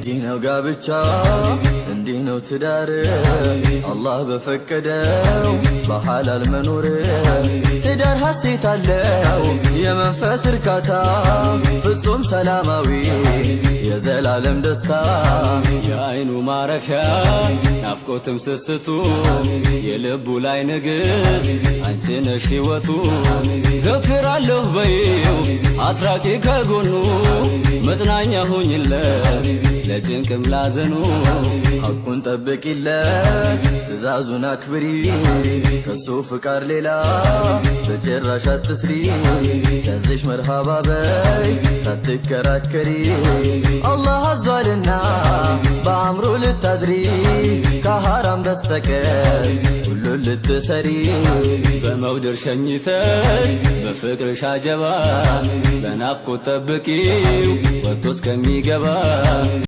እንዲህ ነው ጋብቻ እንዲህ ነው ትዳር አላህ በፈቀደው በሐላል መኖር ትዳር ሐሴት አለው የመንፈስ እርካታ ፍጹም ሰላማዊ የዘላለም ደስታ የአይኑ ማረፊያ ናፍቆትም ስስቱ የልቡ ላይ ንግሥት አንቺ ነሽ ሕይወቱ ዘወትር አለሁ በይው አትራቂ ከጎኑ መጽናኛ ሁኝለት ለጭንቅም ላዘኑ ሐቁን ጠብቂለት ትእዛዙን አክብሪ ከሱ ፍቃድ ሌላ በጭራሽ አትስሪ ሲያዝሽ መርሃባ በይ ሳትከራከሪ አላህ አዟልና በአምሮ ልታድሪ ከሐራም በስተቀር ሁሉን ልትሰሪ በመውደር ሸኝተሽ በፍቅርሽ አጀባ በናፍቆት ጠብቂው ወጥቶ እስከሚገባ